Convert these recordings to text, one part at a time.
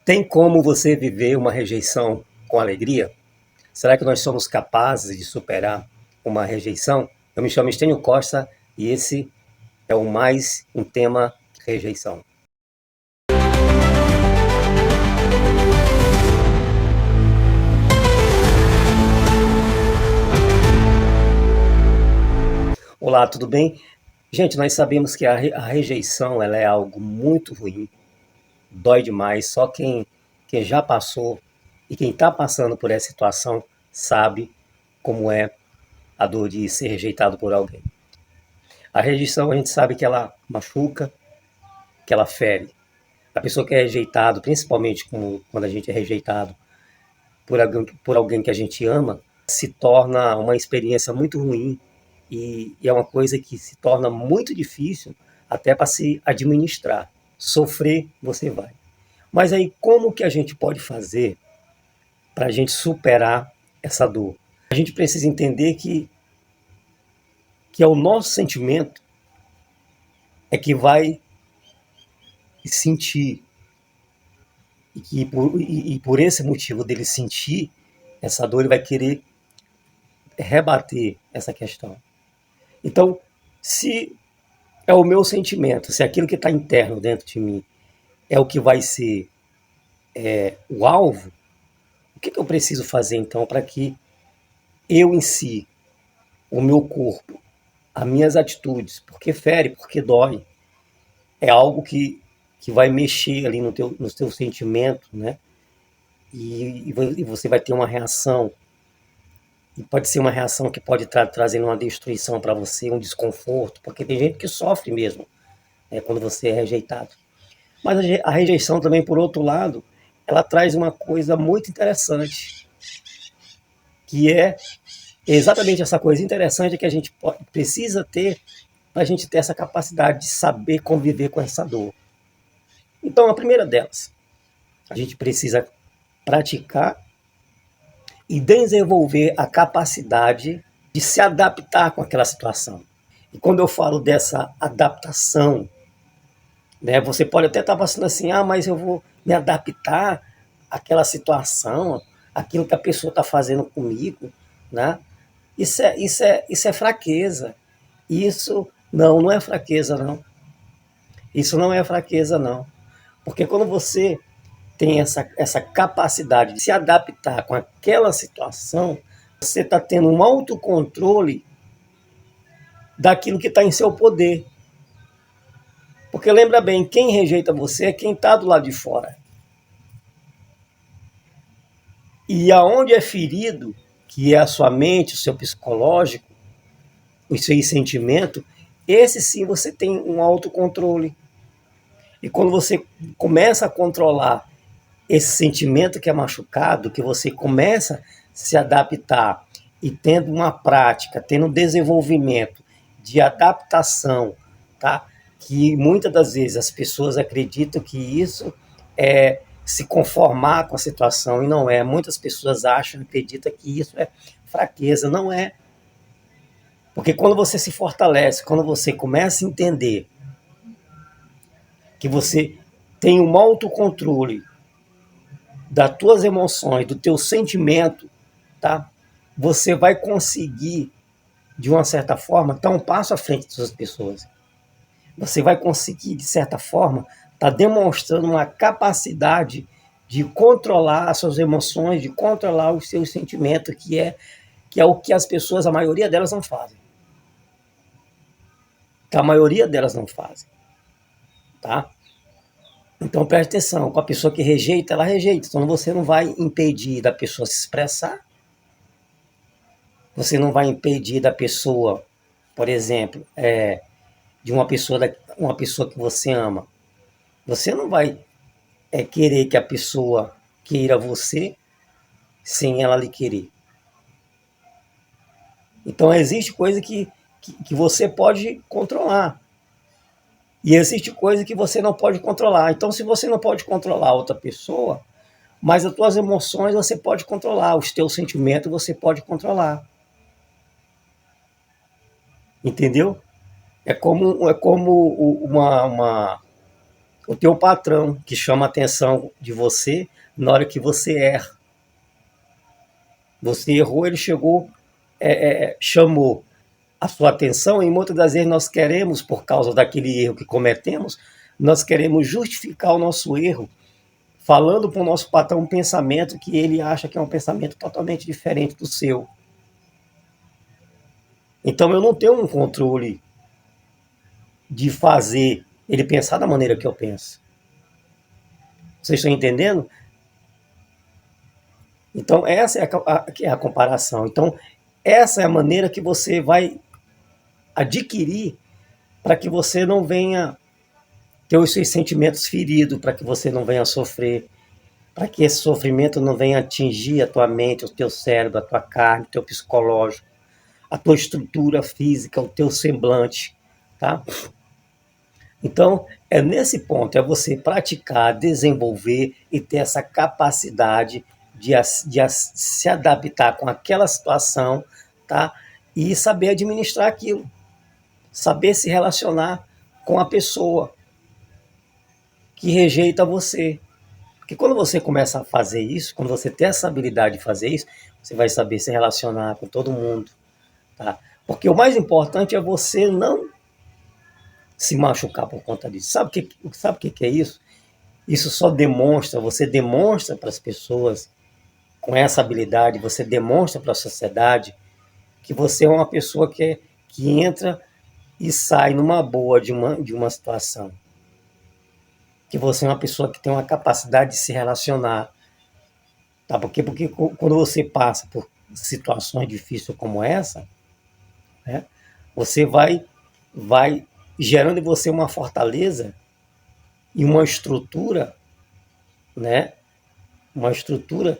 Tem como você viver uma rejeição com alegria? Será que nós somos capazes de superar uma rejeição? Eu me chamo Estênio Costa e esse é o mais um tema rejeição. Olá, tudo bem? Gente, nós sabemos que a rejeição ela é algo muito ruim, dói demais. Só quem já passou e quem está passando por essa situação sabe como é a dor de ser rejeitado por alguém. A rejeição a gente sabe que ela machuca, que ela fere. A pessoa que é rejeitado, principalmente quando a gente é rejeitado por alguém que a gente ama, se torna uma experiência muito ruim e é uma coisa que se torna muito difícil até para se administrar. Sofrer, você vai. Mas aí, como que a gente pode fazer para a gente superar essa dor? A gente precisa entender que é o nosso sentimento é que vai sentir e por esse motivo dele sentir essa dor, ele vai querer rebater essa questão. Então, se é o meu sentimento, se aquilo que está interno dentro de mim é o que vai ser o alvo, o que eu preciso fazer então para que eu em si, o meu corpo, as minhas atitudes, porque fere, porque dói, é algo que vai mexer ali no teu sentimento, né? E você vai ter uma reação. E pode ser uma reação que pode trazer uma destruição para você, um desconforto, porque tem gente que sofre mesmo, né, quando você é rejeitado. Mas a rejeição também, por outro lado, ela traz uma coisa muito interessante, que é exatamente essa coisa interessante que a gente precisa ter para a gente ter essa capacidade de saber conviver com essa dor. Então, a primeira delas, a gente precisa praticar e desenvolver a capacidade de se adaptar com aquela situação. E quando eu falo dessa adaptação, né, você pode até estar pensando assim, mas eu vou me adaptar àquela situação, aquilo que a pessoa está fazendo comigo, né? Isso é fraqueza. Isso não é fraqueza, não. Isso não é fraqueza, não. Porque quando você tem essa capacidade de se adaptar com aquela situação, você está tendo um autocontrole daquilo que está em seu poder. Porque lembra bem, quem rejeita você é quem está do lado de fora. E aonde é ferido, que é a sua mente, o seu psicológico, os seus sentimentos, esse sim você tem um autocontrole. E quando você começa a controlar esse sentimento que é machucado, que você começa a se adaptar e tendo uma prática, tendo um desenvolvimento de adaptação, tá? Que muitas das vezes as pessoas acreditam que isso é se conformar com a situação e não é. Muitas pessoas acreditam que isso é fraqueza, não é. Porque quando você se fortalece, quando você começa a entender que você tem um autocontrole das tuas emoções, do teu sentimento, tá? Você vai conseguir, de uma certa forma, estar um passo à frente das pessoas. Você vai conseguir, de certa forma, estar demonstrando uma capacidade de controlar as suas emoções, de controlar os seus sentimentos, que é o que as pessoas, a maioria delas não fazem. Que a maioria delas não fazem, tá? Então preste atenção, com a pessoa que rejeita, ela rejeita. Então você não vai impedir da pessoa se expressar, você não vai impedir da pessoa, por exemplo, de uma pessoa que você ama. Você não vai querer que a pessoa queira você sem ela lhe querer. Então existe coisa que você pode controlar. E existe coisa que você não pode controlar. Então, se você não pode controlar outra pessoa, mas as tuas emoções você pode controlar, os teus sentimentos você pode controlar. Entendeu? É como o teu patrão, que chama a atenção de você na hora que você erra. Você errou, ele chegou, chamou a sua atenção, e muitas das vezes nós queremos, por causa daquele erro que cometemos, nós queremos justificar o nosso erro, falando para o nosso patrão um pensamento que ele acha que é um pensamento totalmente diferente do seu. Então eu não tenho um controle de fazer ele pensar da maneira que eu penso. Vocês estão entendendo? Então essa é a comparação. Então essa é a maneira que você vai adquirir para que você não venha ter os seus sentimentos feridos, para que você não venha sofrer, para que esse sofrimento não venha atingir a tua mente, o teu cérebro, a tua carne, o teu psicológico, a tua estrutura física, o teu semblante, tá? Então, é nesse ponto, é você praticar, desenvolver e ter essa capacidade de se adaptar com aquela situação, tá? E saber administrar aquilo, saber se relacionar com a pessoa que rejeita você. Porque quando você começa a fazer isso, quando você tem essa habilidade de fazer isso, você vai saber se relacionar com todo mundo, tá? Porque o mais importante é você não se machucar por conta disso. Sabe o que é isso? Isso só demonstra, você demonstra para as pessoas com essa habilidade, você demonstra para a sociedade que você é uma pessoa que entra e sai numa boa de uma situação. Que você é uma pessoa que tem uma capacidade de se relacionar. Tá? Porque quando você passa por situações difíceis como essa, né, você vai gerando em você uma fortaleza e uma estrutura, né? Uma estrutura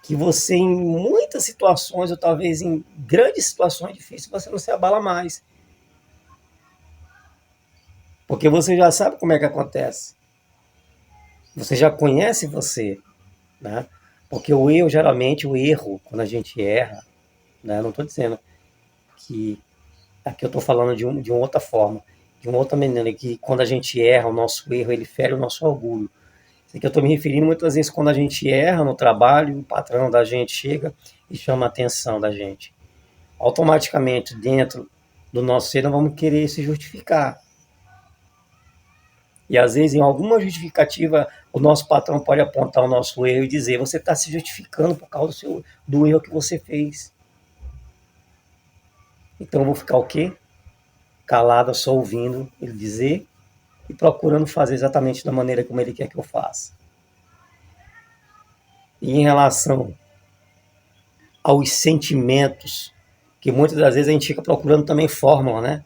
que você, em muitas situações, ou talvez em grandes situações difíceis, você não se abala mais. Porque você já sabe como é que acontece. Você já conhece você, né? Porque geralmente, o erro, quando a gente erra, né? Não estou dizendo que... Aqui eu estou falando de uma outra forma, de uma outra maneira, que quando a gente erra, o nosso erro, ele fere o nosso orgulho. Isso que eu estou me referindo muitas vezes quando a gente erra no trabalho, o patrão da gente chega e chama a atenção da gente. Automaticamente, dentro do nosso ser, nós vamos querer se justificar. E às vezes, em alguma justificativa, o nosso patrão pode apontar o nosso erro e dizer: você está se justificando por causa do erro que você fez. Então eu vou ficar o quê? Calado, só ouvindo ele dizer e procurando fazer exatamente da maneira como ele quer que eu faça. E em relação aos sentimentos, que muitas das vezes a gente fica procurando também fórmula, né?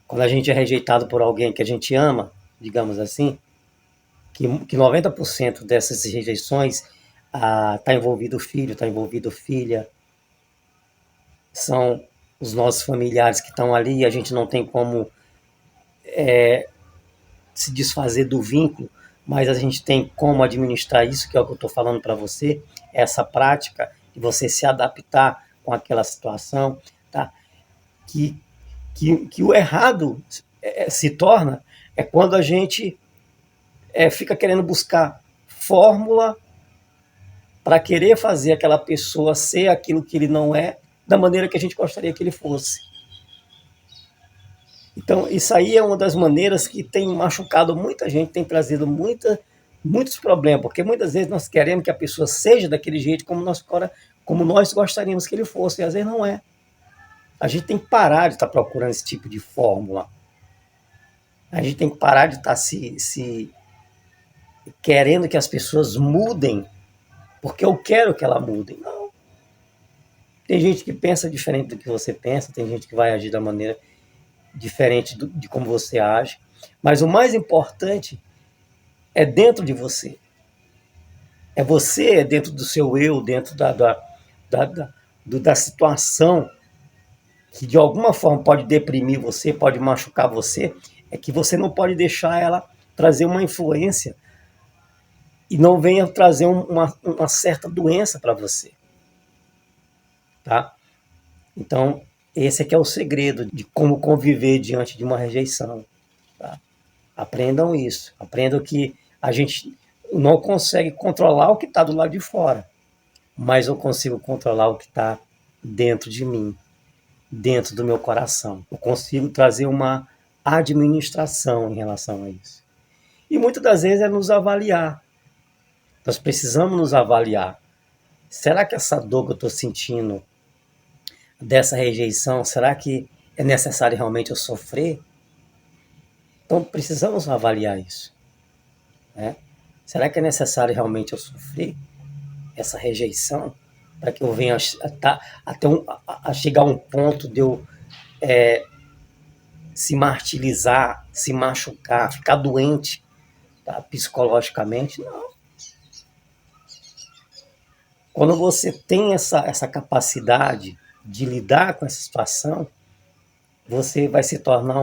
Quando a gente é rejeitado por alguém que a gente ama, digamos assim, que 90% dessas rejeições está envolvido o filho, está envolvido filha, são os nossos familiares que estão ali e a gente não tem como se desfazer do vínculo, mas a gente tem como administrar isso, que é o que eu estou falando para você, essa prática de você se adaptar com aquela situação, tá? Que o errado se torna quando a gente fica querendo buscar fórmula para querer fazer aquela pessoa ser aquilo que ele não é, da maneira que a gente gostaria que ele fosse. Então, isso aí é uma das maneiras que tem machucado muita gente, tem trazido muitos problemas, porque muitas vezes nós queremos que a pessoa seja daquele jeito como nós gostaríamos que ele fosse, e às vezes não é. A gente tem que parar de estar procurando esse tipo de fórmula. A gente tem que parar de estar se querendo que as pessoas mudem, porque eu quero que ela mudem. Não. Tem gente que pensa diferente do que você pensa, tem gente que vai agir da maneira diferente de como você age, mas o mais importante é dentro de você. É você, dentro do seu eu, dentro da situação que de alguma forma pode deprimir você, pode machucar você, é que você não pode deixar ela trazer uma influência e não venha trazer uma certa doença para você. Tá? Então, esse aqui é o segredo de como conviver diante de uma rejeição. Tá? Aprendam isso. Aprendam que a gente não consegue controlar o que está do lado de fora, mas eu consigo controlar o que está dentro de mim, dentro do meu coração. Eu consigo trazer uma administração em relação a isso. E muitas das vezes é nos avaliar. Nós precisamos nos avaliar. Será que essa dor que eu estou sentindo, dessa rejeição, será que é necessário realmente eu sofrer? Então precisamos avaliar isso, né? Será que é necessário realmente eu sofrer essa rejeição para que eu venha a chegar a um ponto de eu se martirizar, se machucar, ficar doente, tá, psicologicamente? Não. Quando você tem essa capacidade de lidar com essa situação, você vai se tornar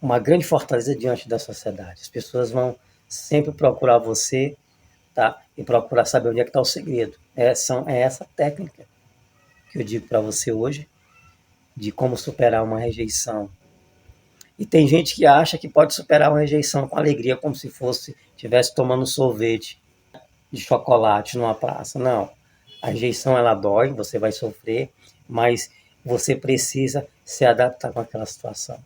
uma grande fortaleza diante da sociedade. As pessoas vão sempre procurar você, tá? E procurar saber onde é que está o segredo. É essa técnica que eu digo para você hoje, de como superar uma rejeição. E tem gente que acha que pode superar uma rejeição com alegria, como se estivesse tomando sorvete de chocolate numa praça. Não. A rejeição ela dói, você vai sofrer, mas você precisa se adaptar com aquela situação.